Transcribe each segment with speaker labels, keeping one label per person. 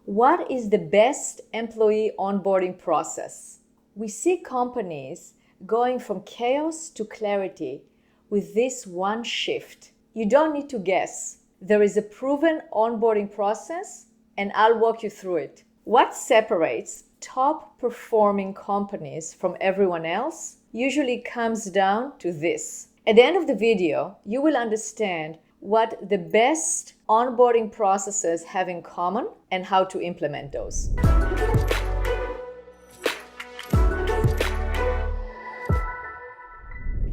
Speaker 1: What is the best employee onboarding process? We see companies going from chaos to clarity with this one shift. You don't need to guess. There is a proven onboarding process, and I'll walk you through it. What separates top performing companies from everyone else usually comes down to this. At the end of the video, you will understand what the best onboarding processes have in common and how to implement those.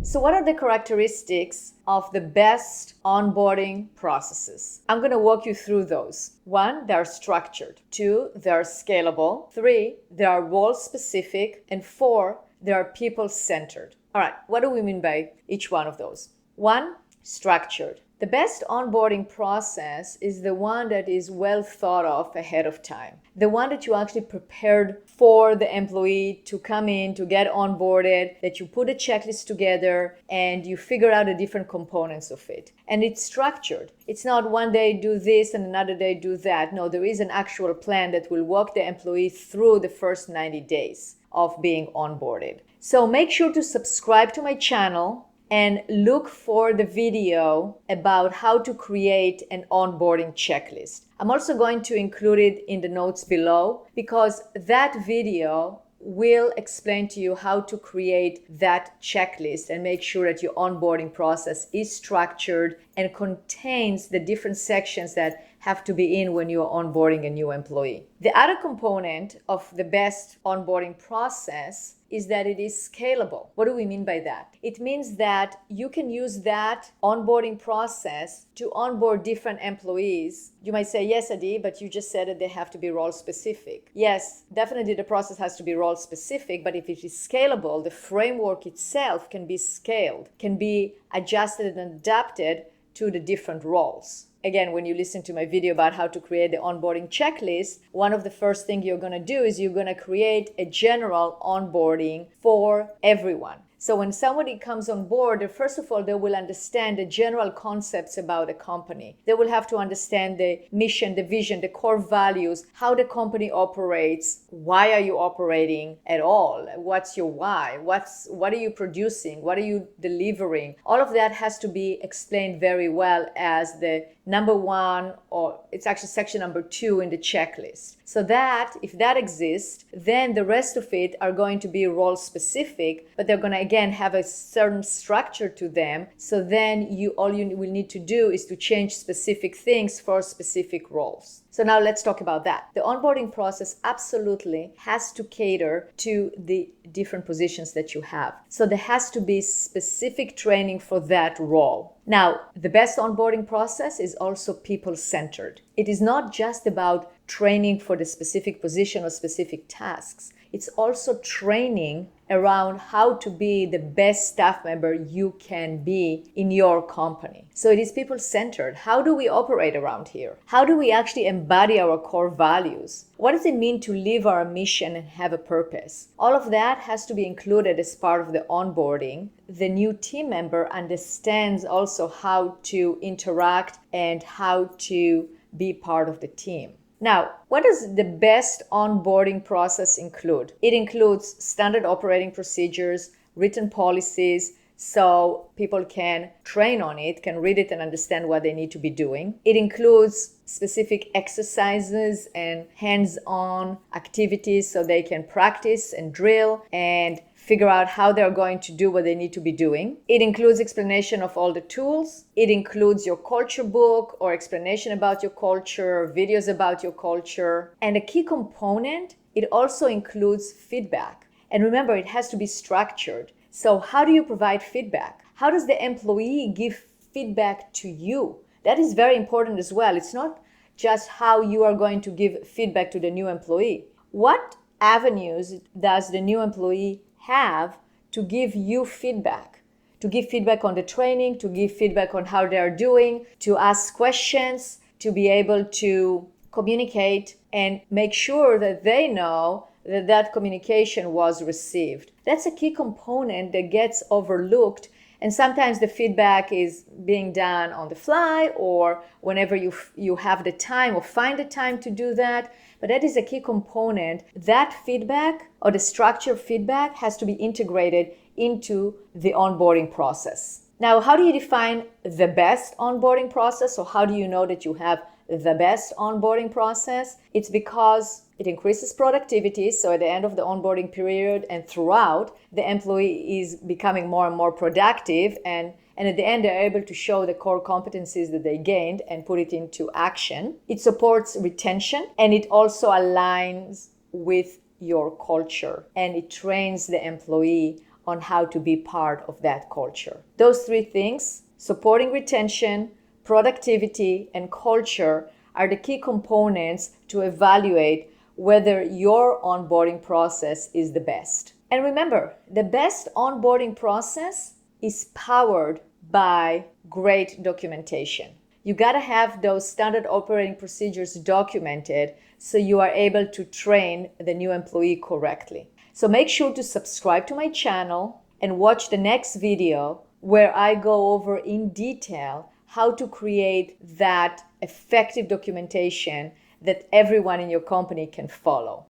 Speaker 1: So what are the characteristics of the best onboarding processes? I'm going to walk you through those. 1, they are structured. 2, they are scalable. 3, they are role specific. And 4, they are people centered. All right, what do we mean by each one of those? 1, structured. The best onboarding process is the one that is well thought of ahead of time. The one that you actually prepared for the employee to come in, to get onboarded, that you put a checklist together and you figure out the different components of it. And it's structured. It's not one day do this and another day do that. No, there is an actual plan that will walk the employee through the first 90 days of being onboarded. So make sure to subscribe to my channel and look for the video about how to create an onboarding checklist. I'm also going to include it in the notes below because that video will explain to you how to create that checklist and make sure that your onboarding process is structured and contains the different sections that have to be in when you're onboarding a new employee. The other component of the best onboarding process is that it is scalable. What do we mean by that? It means that you can use that onboarding process to onboard different employees. You might say, yes, Adi, but you just said that they have to be role specific. Yes, definitely the process has to be role specific, but if it is scalable, the framework itself can be scaled, can be adjusted and adapted to the different roles. Again, when you listen to my video about how to create the onboarding checklist, one of the first things you're going to do is you're going to create a general onboarding for everyone. So when somebody comes on board, first of all, they will understand the general concepts about a company. They will have to understand the mission, the vision, the core values, how the company operates, why are you operating at all, what's your why, what are you producing, what are you delivering. All of that has to be explained very well as the number 1, or it's actually section number 2 in the checklist. So that, if that exists, then the rest of it are going to be role specific, but they're going to again have a certain structure to them. So then all you will need to do is to change specific things for specific roles. So now let's talk about that. The onboarding process absolutely has to cater to the different positions that you have. So there has to be specific training for that role. Now, the best onboarding process is also people-centered. It is not just about training for the specific position or specific tasks. It's also training around how to be the best staff member you can be in your company. So it is people-centered. How do we operate around here? How do we actually embody our core values? What does it mean to live our mission and have a purpose? All of that has to be included as part of the onboarding. The new team member understands also how to interact and how to be part of the team. Now, what does the best onboarding process include? It includes standard operating procedures, written policies, so people can train on it, can read it and understand what they need to be doing. It includes specific exercises and hands-on activities so they can practice and drill and figure out how they're going to do what they need to be doing. It includes explanation of all the tools. It includes your culture book or explanation about your culture, videos about your culture. And a key component, it also includes feedback. And remember, it has to be structured. So how do you provide feedback? How does the employee give feedback to you? That is very important as well. It's not just how you are going to give feedback to the new employee. What avenues does the new employee have to give you feedback? To give feedback on the training, to give feedback on how they are doing, to ask questions, to be able to communicate and make sure that they know that that communication was received. That's a key component that gets overlooked. And sometimes the feedback is being done on the fly or whenever you have the time or find the time to do that. but that is a key component. That feedback or the structured feedback has to be integrated into the onboarding process. Now, how do you define the best onboarding process, or how do you know that you have the best onboarding process? It's because it increases productivity. So at the end of the onboarding period and throughout, the employee is becoming more and more productive, and at the end, they're able to show the core competencies that they gained and put it into action. It supports retention, and it also aligns with your culture, and it trains the employee on how to be part of that culture. Those three things, supporting retention, productivity, and culture, are the key components to evaluate whether your onboarding process is the best. And remember, the best onboarding process is powered by great documentation. You gotta have those standard operating procedures documented so you are able to train the new employee correctly. So make sure to subscribe to my channel and watch the next video where I go over in detail how to create that effective documentation that everyone in your company can follow.